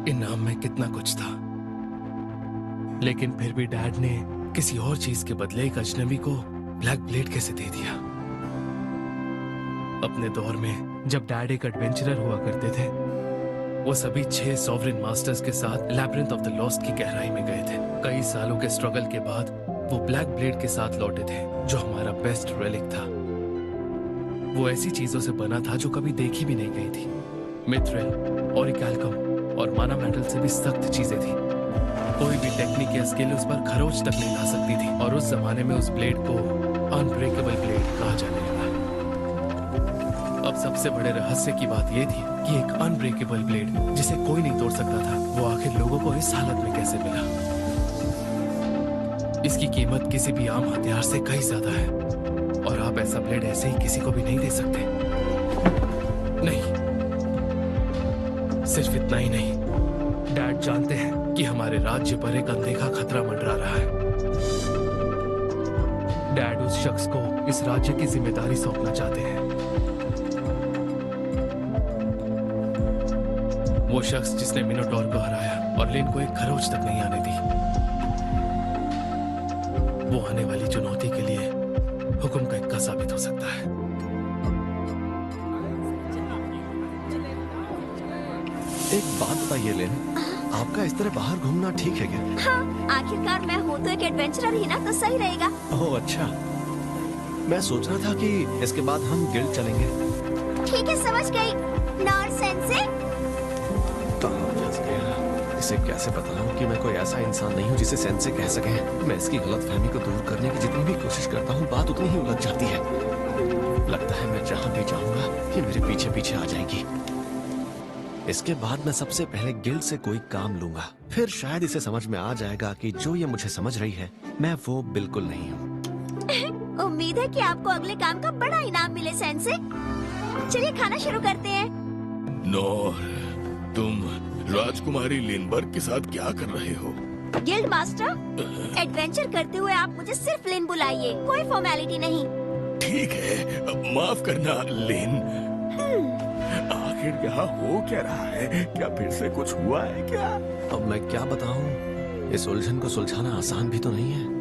इनाम में कितना कुछ था, लेकिन फिर भी डैड ने किसी और चीज के बदले एक अजनबी को ब्लैक ब्लेड कैसे दे दिया। अपने दौर में जब डैड एक एडवेंचरर हुआ करते थे, वो सभी 6 सॉवरेन मास्टर्स के साथ लैब्रिंथ ऑफ द लॉस्ट की गहराई में गए थे। कई सालों के स्ट्रगल के बाद वो ब्लैक ब्लेड के साथ लौटे थे, जो हमारा बेस्ट रेलिक था। वो ऐसी चीजों से बना था जो कभी देखी भी नहीं गई थी। मिथ्रिल, ऑरिकैल्कम और माना मेटल से भी सख्त चीजें थी। कोई भी टेक्निक या स्किल उस पर खरोच तक नहीं ला सकती थी, और उस जमाने में उस ब्लेड को अनब्रेकेबल ब्लेड कहा जाने लगा। अब सबसे बड़े रहस्य की बात यह थी कि एक अनब्रेकेबल ब्लेड जिसे कोई नहीं तोड़ सकता था, वो आखिर लोगों को इस हालत में कैसे मिला। इसकी कीमत किसी भी आम हथियार से कहीं ज्यादा है, और आप ऐसा ब्लेड ऐसे ही किसी को भी नहीं दे सकते। नहीं, सिर्फ इतना ही नहीं, डैड जानते हैं कि हमारे राज्य पर एक अनदेखा खतरा मंडरा रहा है। डैड उस शख्स को इस राज्य की जिम्मेदारी सौंपना चाहते हैं। वो शख्स जिसने मिनोटॉर को हराया और लिन को एक खरोच तक नहीं आने दी। वो आने वाली चुनौती के लिए हुक्म का इक्का साबित हो सकता है। एक बात बताइए लिन, आपका इस तरह बाहर घूमना ठीक है क्या? हाँ, आखिरकार मैं हूँ तो एक एडवेंचरर ही ना, तो सही रहेगा। ओह अच्छा, मैं सोच रहा था कि इसके बाद हम गिल्ड चलेंगे। ठीक है, समझ गई। Nonsense. इसे कैसे बताऊं कि मैं कोई ऐसा इंसान नहीं हूँ जिसे सेंसे कह सके। मैं इसकी गलतफहमी को दूर करने की जितनी भी कोशिश करता हूँ, बात उतनी ही उलझ जाती है। लगता है मैं जहाँ भी जाऊंगा ये मेरे पीछे पीछे आ जाएगी। इसके बाद मैं सबसे पहले गिल्ड से कोई काम लूंगा, फिर शायद इसे समझ में आ जाएगा कि जो ये मुझे समझ रही है मैं वो बिल्कुल नहीं हूँ। उम्मीद है कि आपको अगले काम का बड़ा इनाम मिले सेंसे। चलिए खाना शुरू करते हैं। नोर, तुम राजकुमारी लिनबर्ग के साथ क्या कर रहे हो? गिल्ड मास्टर, एडवेंचर करते हुए आप मुझे सिर्फ लिन बुलाइए, कोई फॉर्मेलिटी नहीं। ठीक है, माफ करना लिन। आखिर यहाँ हो क्या रहा है? क्या फिर से कुछ हुआ है क्या? अब मैं क्या बताऊं, इस उलझन को सुलझाना आसान भी तो नहीं है।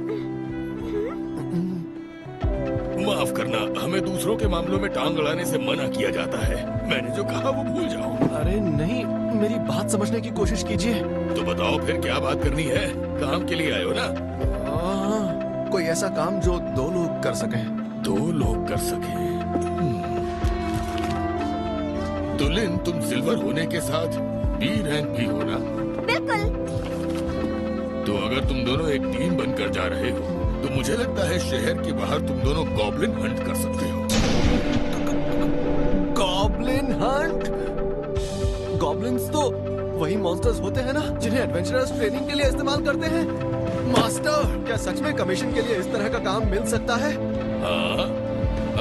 माफ करना, हमें दूसरों के मामलों में टांग अड़ाने से मना किया जाता है। मैंने जो कहा वो भूल जाओ। अरे नहीं, मेरी बात समझने की कोशिश कीजिए। तो बताओ फिर क्या बात करनी है? काम के लिए आए हो ना? कोई ऐसा काम जो 2 लोग कर सकें। 2 लोग कर सके। तो लिन, तुम सिल्वर होने के साथ बी रैंक भी हो ना? बिल्कुल। तो अगर तुम दोनों एक टीम बनकर जा रहे हो, तो मुझे लगता है शहर के बाहर तुम दोनों गॉब्लिन हंट कर सकते हो। Goblin Hunt? गॉब्लिन्स तो वही मॉन्स्टर्स होते हैं ना जिन्हें एडवेंचरर्स ट्रेनिंग के लिए इस्तेमाल करते हैं। मास्टर, क्या सच में कमीशन के लिए इस तरह का काम मिल सकता है? हाँ,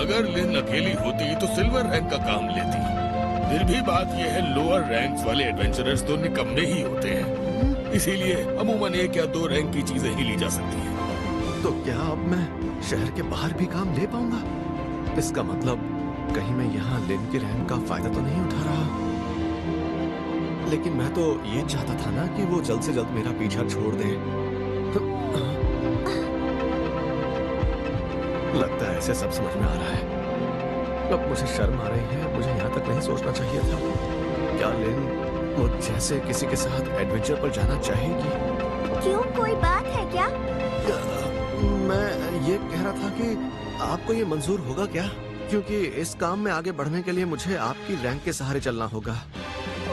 अगर लिन अकेली होती तो सिल्वर रैंक का काम लेती। फिर भी बात यह है, लोअर रैंक्स वाले एडवेंचरर्स तो निकम्मे ही होते हैं, इसीलिए अमूमन 1 या 2 रैंक की चीजें ही ली जा सकती हैं। तो क्या अब मैं शहर के बाहर भी काम ले पाऊंगा? इसका मतलब कहीं मैं यहाँ लिन की रैंक का फायदा तो नहीं उठा रहा। लेकिन मैं तो ये चाहता था ना कि वो जल्द से जल्द मेरा पीछा छोड़ दे। लगता है ऐसे सब समझ में आ रहा है। अब मुझे शर्म आ रही है, मुझे यहाँ तक नहीं सोचना चाहिए था। क्या लिन मुझ जैसे किसी के साथ एडवेंचर पर जाना चाहेगी? क्यों, कोई बात है क्या? मैं ये कह रहा था कि आपको ये मंजूर होगा क्या? क्योंकि इस काम में आगे बढ़ने के लिए मुझे आपकी रैंक के सहारे चलना होगा।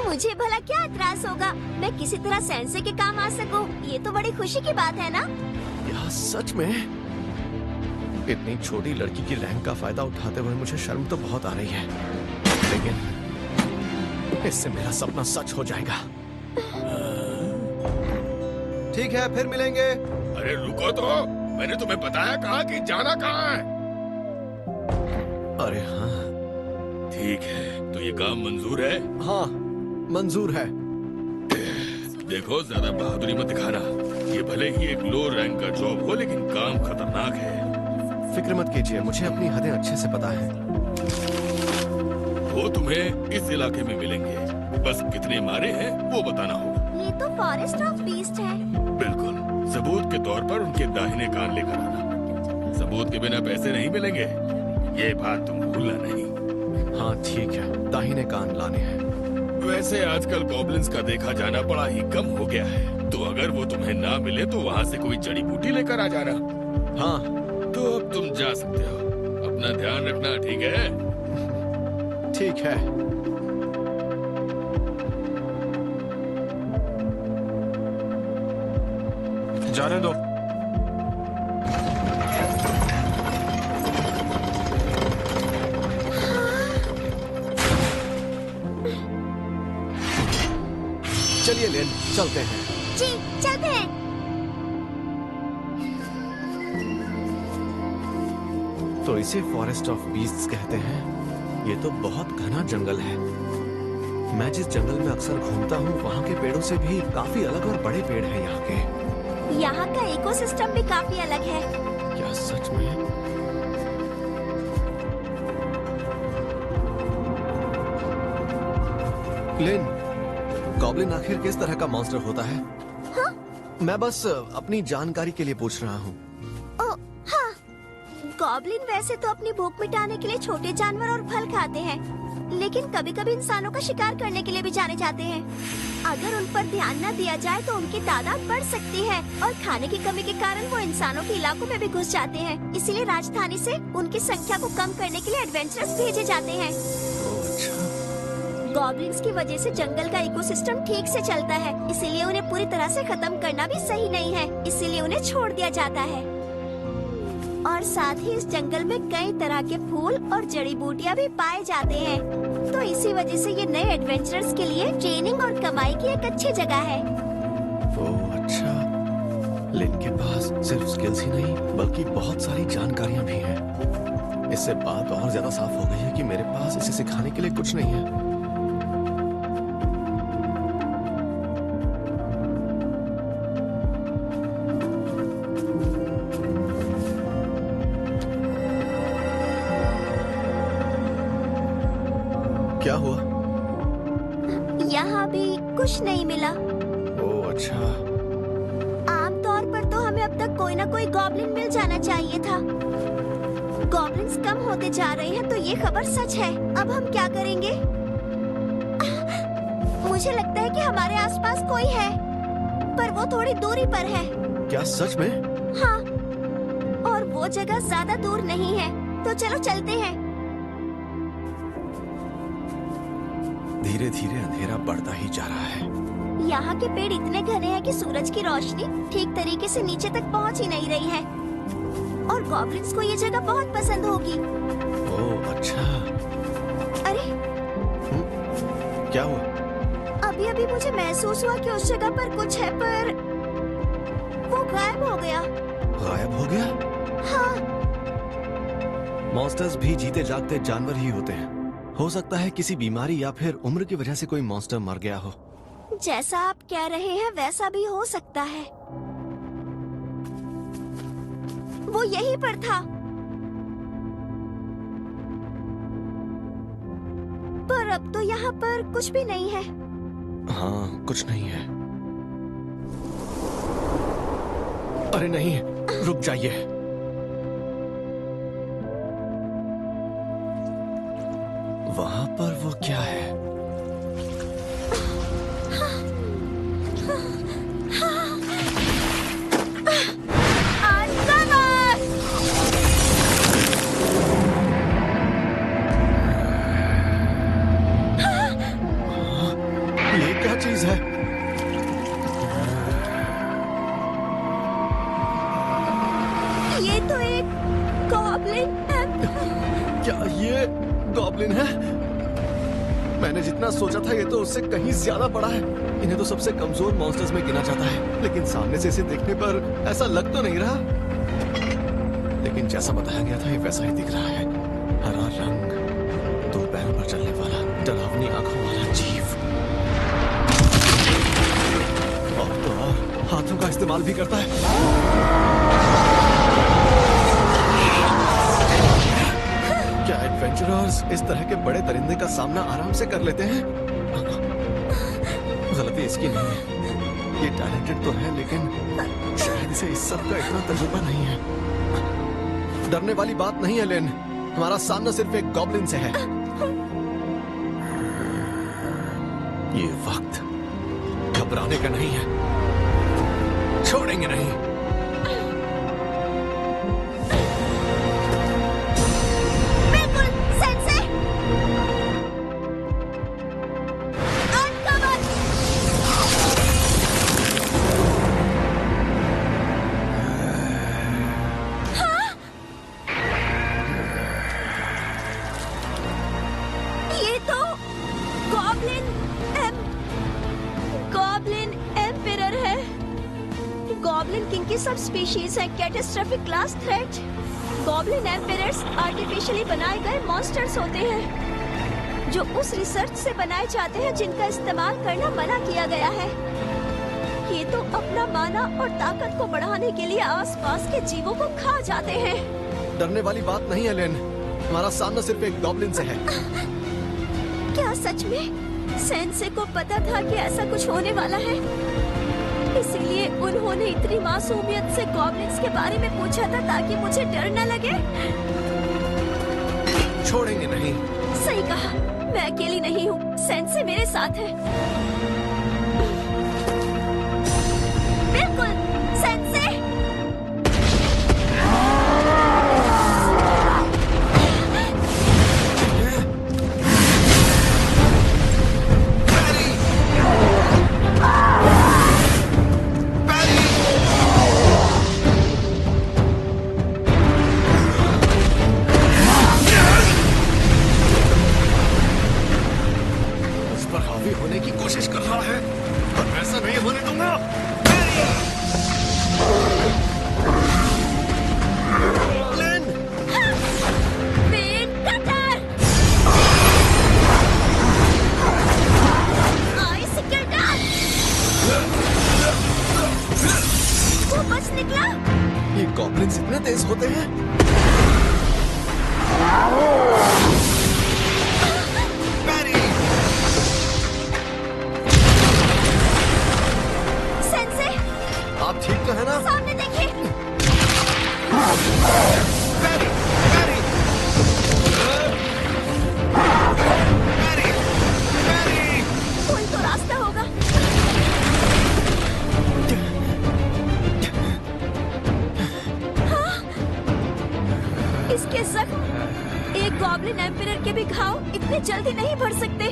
मुझे भला क्या एतराज होगा? मैं किसी तरह सेंसे के काम आ सकूं, ये तो बड़ी खुशी की बात है ना? क्या सच में? इतनी छोटी लड़की की रैंक का फायदा उठाते हुए मुझे शर्म तो बहुत आ रही है, लेकिन इससे मेरा सपना सच हो जाएगा। ठीक है, फिर मिलेंगे। अरे रुको तो, मैंने तुम्हें बताया कहा कि जाना कहाँ है? अरे हाँ, ठीक है, तो ये काम मंजूर है? हाँ मंजूर है। देखो, ज्यादा बहादुरी मत दिखाना। ये भले ही एक लो रैंक का जॉब हो, लेकिन काम खतरनाक है। फिक्र मत कीजिए, मुझे अपनी हदें अच्छे से पता है। वो तुम्हें इस इलाके में मिलेंगे, बस कितने मारे हैं वो बताना होगा। ये तो फॉरेस्ट ऑफ बीस्ट है। बिल्कुल, सबूत के तौर पर उनके दाहिने कान लेकर आना। सबूत के बिना पैसे नहीं मिलेंगे, ये बात तुम भूलना नहीं। हाँ ठीक है, दाहिने कान लाने हैं। वैसे आजकल गॉब्लिन्स का देखा जाना बड़ा ही कम हो गया है, तो अगर वो तुम्हें ना मिले तो वहाँ से कोई जड़ी बूटी लेकर आ जाना। हाँ तो अब तुम जा सकते हो। अपना ध्यान रखना, ठीक है? ठीक है। जाने दो। चलिए लेन, चलते हैं। जी चलते हैं। तो इसे फॉरेस्ट ऑफ बीस्ट्स कहते हैं। ये तो बहुत घना जंगल है। मैं जिस जंगल में अक्सर घूमता हूँ वहाँ के पेड़ों से भी काफी अलग और बड़े पेड़ हैं यहाँ के। यहाँ का इकोसिस्टम भी काफी अलग है। क्या सच में? लिन, गॉब्लिन आखिर किस तरह का मॉन्स्टर होता है? हाँ? मैं बस अपनी जानकारी के लिए पूछ रहा हूँ। ओ हाँ, गॉब्लिन वैसे तो अपनी भूख मिटाने के लिए छोटे जानवर और फल खाते हैं, लेकिन कभी कभी इंसानों का शिकार करने के लिए भी जाने जाते हैं। अगर उन पर ध्यान न दिया जाए तो उनकी तादाद बढ़ सकती है और खाने की कमी के कारण वो इंसानों के इलाकों में भी घुस जाते हैं। इसीलिए राजधानी से उनकी संख्या को कम करने के लिए एडवेंचरर्स भेजे जाते हैं। गॉब्लिन्स की वजह से जंगल का इकोसिस्टम ठीक से चलता है, इसीलिए उन्हें पूरी तरह से खत्म करना भी सही नहीं है, इसीलिए उन्हें छोड़ दिया जाता है। और साथ ही इस जंगल में कई तरह के फूल और जड़ी बूटियां भी पाए जाते हैं, तो इसी वजह से ये नए एडवेंचरर्स के लिए ट्रेनिंग और कमाई की एक अच्छी जगह है। ओह अच्छा, लिन के पास सिर्फ स्किल्स ही नहीं बल्कि बहुत सारी जानकारियां भी हैं। इससे बात और ज्यादा साफ हो गई है कि मेरे पास इसे सिखाने के लिए कुछ नहीं है। क्या हुआ? यहाँ भी कुछ नहीं मिला। ओह अच्छा। आमतौर पर तो हमें अब तक कोई ना कोई गॉब्लिन मिल जाना चाहिए था। गॉब्लिन्स कम होते जा रहे हैं तो ये खबर सच है। अब हम क्या करेंगे? मुझे लगता है कि हमारे आसपास कोई है, पर वो थोड़ी दूरी पर है। क्या सच में? हाँ, और वो जगह ज्यादा दूर नहीं है, तो चलो चलते हैं। धीरे धीरे अंधेरा बढ़ता ही जा रहा है। यहाँ के पेड़ इतने घने हैं कि सूरज की रोशनी ठीक तरीके से नीचे तक पहुँच ही नहीं रही है, और गॉब्लिन्स को ये जगह बहुत पसंद होगी। ओह अच्छा। अरे क्या हुआ? अभी अभी मुझे महसूस हुआ कि उस जगह पर कुछ है, पर वो गायब हो गया। गायब हो गया? हाँ, मॉन्स्टर्स भी जीते जागते जानवर ही होते हैं। हो सकता है किसी बीमारी या फिर उम्र की वजह से कोई मॉन्स्टर मर गया हो। जैसा आप कह रहे हैं वैसा भी हो सकता है। वो यहीं पर था, पर अब तो यहाँ पर कुछ भी नहीं है। हाँ, कुछ नहीं है। अरे नहीं, रुक जाइए। वहाँ पर वो क्या है? ये क्या चीज है? ये तो एक गॉब्लिन है। क्या ये गॉब्लिन है? मैंने जितना सोचा था ये तो उससे कहीं ज्यादा बड़ा है। इन्हें तो सबसे कमजोर मॉन्स्टर्स में गिना जाता है, लेकिन सामने से इसे देखने पर ऐसा लग तो नहीं रहा। लेकिन जैसा बताया गया था ये वैसा ही दिख रहा है। हरा रंग, दो पैरों पर चलने वाला, डरावनी आंखों वाला जीव, और तो और हाथों का इस्तेमाल भी करता है। क्या एडवेंचरर्स इस तरह के बड़े दरिंदे का सामना आराम से कर लेते हैं? गलती इसकी नहीं है। ये टैलेंटेड तो है, लेकिन शायद इसे इस सब का इतना तजुर्बा नहीं है। डरने वाली बात नहीं है लेन, हमारा सामना सिर्फ एक गॉब्लिन से है। ये वक्त घबराने का नहीं है, छोड़ेंगे नहीं। बिल्कुल सेंसे। अनकवर। ये तो गॉब्लिन एम्पिरर है। गॉब्लिन किंग की सब स्पीशीज है catastrophic class threat. Goblin emperors artificially बनाए गए मॉन्स्टर्स होते हैं जो उस रिसर्च से बनाए जाते हैं जिनका इस्तेमाल करना मना किया गया है। ये तो अपना माना और ताकत को बढ़ाने के लिए आसपास के जीवों को खा जाते हैं। डरने वाली बात नहीं है लेन, हमारा सामना सिर्फ एक गॉब्लिन से है। क्या सच में सेंसे को पता था कि ऐसा कुछ होने वाला है? इसीलिए उन्होंने इतनी मासूमियत से गॉब्लिन्स के बारे में पूछा था ताकि मुझे डर न लगे। छोड़ेंगे नहीं। सही कहा, मैं अकेली नहीं हूँ, सेंसे मेरे साथ है। बिल्कुल सेंसे। उस पर हावी होने की कोशिश कर रहा है, पर मैं ऐसा नहीं होने दूंगा। लेन, पेन कटर। Ice cutter. वो बच निकला। ये गॉब्लिन्स इतने तेज होते हैं। सेंसे, आप ठीक तो है ना? सामने देखिए। बैरी, बैरी, बैरी, बैरी। कोई तो रास्ता होगा। हाँ? इसके जख्म एक गॉब्लिन एम्पिरर के भी घाव इतने जल्दी नहीं भर सकते।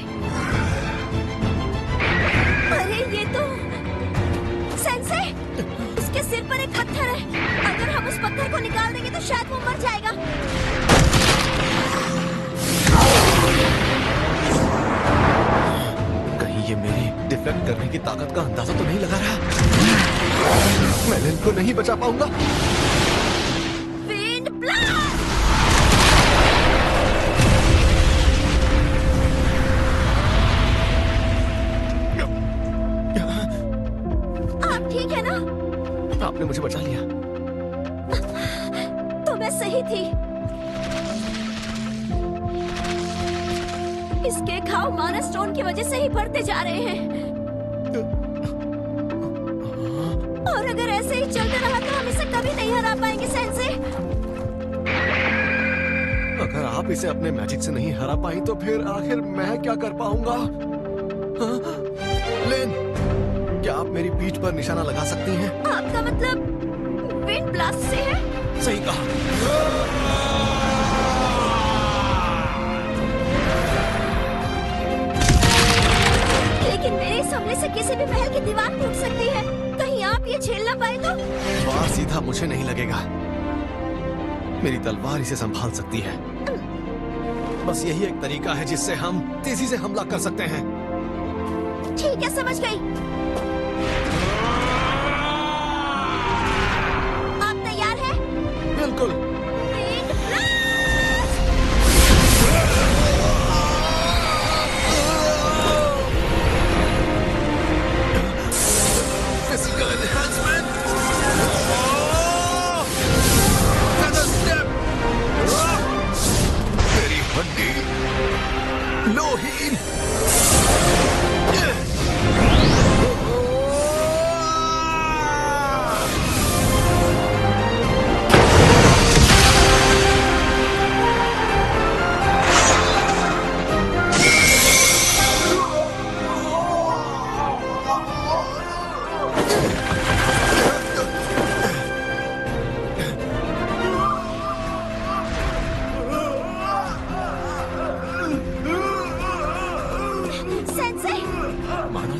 अरे ये तो सेंसे, इसके सिर पर एक पत्थर है। अगर हम उस पत्थर को निकाल देंगे तो शायद वो मर जाएगा। कहीं ये मेरी डिफेक्ट करने की ताकत का अंदाजा तो नहीं लगा रहा? मैं लेन को नहीं बचा पाऊंगा। Wind blast. आप ठीक है ना? आपने मुझे बचा लिया। तो मैं सही थी। इसके घाव माना स्टोन की वजह से ही बढ़ते जा रहे हैं। और अगर ऐसे ही चलता रहा तो हम इसे कभी नहीं हरा पाएंगे सेंसे। अगर आप इसे अपने मैजिक से नहीं हरा पाई तो फिर आखिर मैं क्या कर पाऊंगा? हाँ? लेन, क्या आप मेरी पीठ पर निशाना लगा सकती हैं? आपका मतलब विंड ब्लास्ट से है? सही कहा। लेकिन मेरे इस हमले से किसी भी महल की दीवार टूट सकती है। कहीं आप ये झेल ना पाए तो? वार सीधा मुझे नहीं लगेगा, मेरी तलवार इसे संभाल सकती है। बस यही एक तरीका है जिससे हम तेजी से हमला कर सकते हैं। ठीक है, समझ गई। आप तैयार हैं? बिल्कुल। Wind blast! Physical enhancement. Feather step. मेरी हड्डी लोही।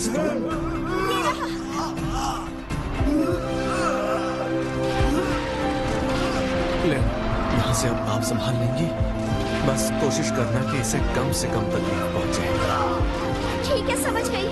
स्टोन। लेन, यहाँ से अब आप संभाल लेंगी। बस कोशिश करना कि इसे कम से कम तकलीफ पहुंचे। ठीक है, समझ गई।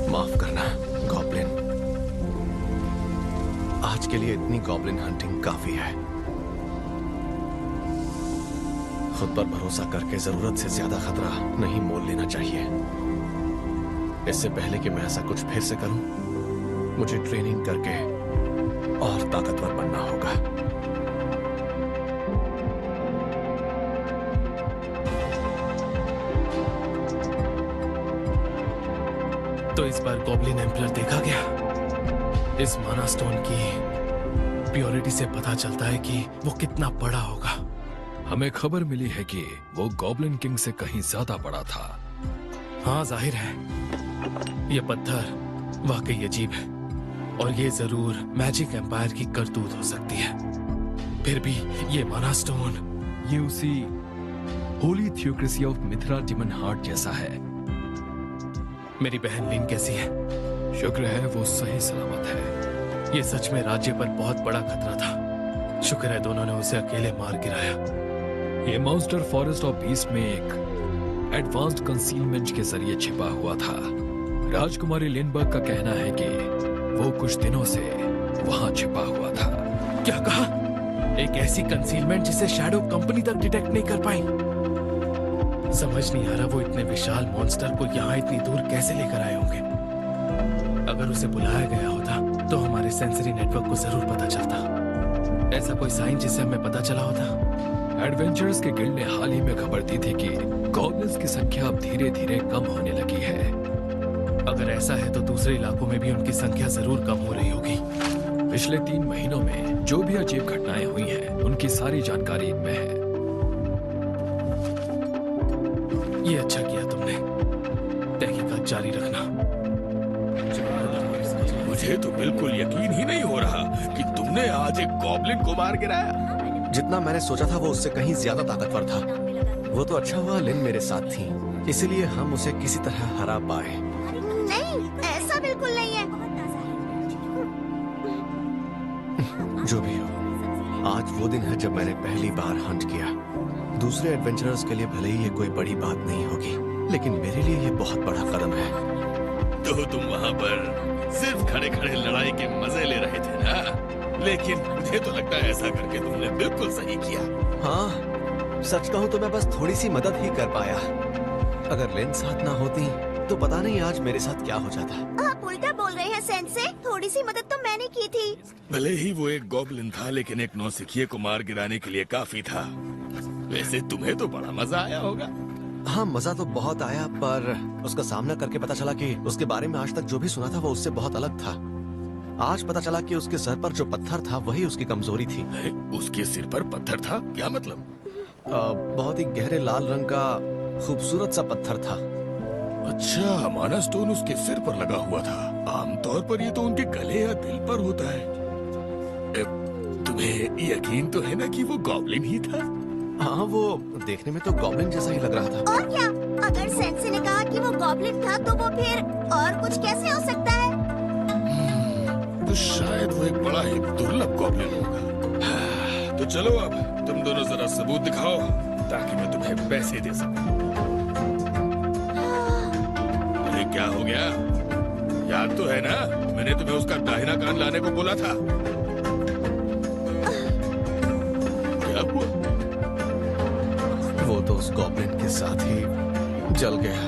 माफ करना गॉब्लिन, आज के लिए इतनी गॉब्लिन हंटिंग काफी है। खुद पर भरोसा करके जरूरत से ज्यादा खतरा नहीं मोल लेना चाहिए। इससे पहले कि मैं ऐसा कुछ फिर से करूं, मुझे ट्रेनिंग करके और ताकतवर बनना होगा। तो इस बार गॉब्लिन एम्परर देखा गया। इस माना स्टोन की प्योरिटी से पता चलता है कि वो कितना बड़ा होगा। हमें खबर मिली है कि वो गॉब्लिन किंग से कहीं ज्यादा बड़ा था। हाँ, जाहिर है ये पत्थर वाकई अजीब है और ये जरूर मैजिक एम्पायर की करतूत हो सकती है। फिर भी ये माना स्टोन ये उसी holy theocracy of Mithra demon heart जैसा है। मेरी बहन लिन कैसी है? शुक्र है वो सही सलामत है। ये सच में राज्य पर बहुत बड़ा खतरा था। शुक्र है दोनों ने उसे अकेले मार गिराया। ये मॉन्स्टर फॉरेस्ट ऑफ बीस्ट में एक एडवांस्ड कंसीलमेंट के जरिए छिपा हुआ था। राजकुमारी लिनबर्ग का कहना है कि वो कुछ दिनों से वहां छिपा हुआ था। क्या कहा? एक ऐसी कंसीलमेंट जिसे शैडो कंपनी तक डिटेक्ट नहीं कर पाई। समझ नहीं आ रहा वो इतने विशाल मॉन्स्टर को यहाँ इतनी दूर कैसे लेकर आए होंगे। अगर उसे बुलाया गया होता तो हमारे सेंसरी नेटवर्क को जरूर पता चलता। ऐसा कोई साइन जिससे हमें पता चला होता। एडवेंचर्स के गिल्ड ने हाल ही में खबर दी थी कि गॉब्लिन्स की संख्या अब धीरे धीरे कम होने लगी है। अगर ऐसा है तो दूसरे इलाकों में भी उनकी संख्या जरूर कम हो रही होगी। पिछले 3 महीनों में जो भी अजीब घटनाएं हुई हैं, उनकी सारी जानकारी इनमें है। ये अच्छा किया तुमने। तहकीकात जारी रखना। मुझे तो बिल्कुल यकीन ही नहीं हो रहा कि तुमने आज एक गॉब्लिन को मार गिराया। जितना मैंने सोचा था वो उससे कहीं ज्यादा ताकतवर था। वो तो अच्छा हुआ लिन मेरे साथ थी, इसीलिए हम उसे किसी तरह हरा पाए। नहीं, ऐसा बिल्कुल नहीं है। जो भी हो, आज वो दिन है जब मैंने पहली बार हंट किया। दूसरे एडवेंचरर्स के लिए भले ही ये कोई बड़ी बात नहीं होगी, लेकिन मेरे लिए ये बहुत बड़ा कदम है। तो तुम वहाँ पर सिर्फ खड़े खड़े लड़ाई के मजे ले रहे थे ना? लेकिन मुझे तो लगता है ऐसा करके तुमने बिल्कुल सही किया। हाँ, सच कहूँ तो मैं बस थोड़ी सी मदद ही कर पाया। अगर लिन साथ ना होती तो पता नहीं आज मेरे साथ क्या हो जाता। आप उल्टा बोल रहे हैं सेंसे। थोड़ी सी मदद तो मैंने की थी। भले ही वो एक गॉब्लिन था, लेकिन एक नौसिखिए को मार गिराने के लिए काफी था। वैसे तुम्हें तो बड़ा मजा आया होगा। हाँ, मजा तो बहुत आया, पर उसका सामना करके पता चला कि उसके बारे में आज तक जो भी सुना था वो उससे बहुत अलग था। आज पता चला कि उसके सर पर जो पत्थर था वही उसकी कमजोरी थी। उसके सिर पर पत्थर था? क्या मतलब? बहुत ही गहरे लाल रंग का खूबसूरत सा पत्थर था। अच्छा, माना स्टोन उसके सिर पर लगा हुआ था। आमतौर पर ये तो उनके गले या दिल पर होता है। तुम्हें यकीन तो है ना कि वो गॉब्लिन ही था? हाँ, वो देखने में तो गॉब्लिन जैसा ही लग रहा था। और क्या? अगर सेंसे ने कहा कि वो गॉब्लिन था तो वो फिर और कुछ कैसे हो सकता है? तो शायद वो एक बड़ा ही दुर्लभ गॉब्लिन होगा। तो चलो अब तुम दोनों जरा सबूत दिखाओ ताकि मैं तुम्हें पैसे दे सकूं। अरे क्या हो गया? याद तो है ना, मैंने तुम्हें उसका दाहिना कान लाने को बोला था। क्या हुआ? वो तो उस गॉब्लिन के साथ ही जल गया।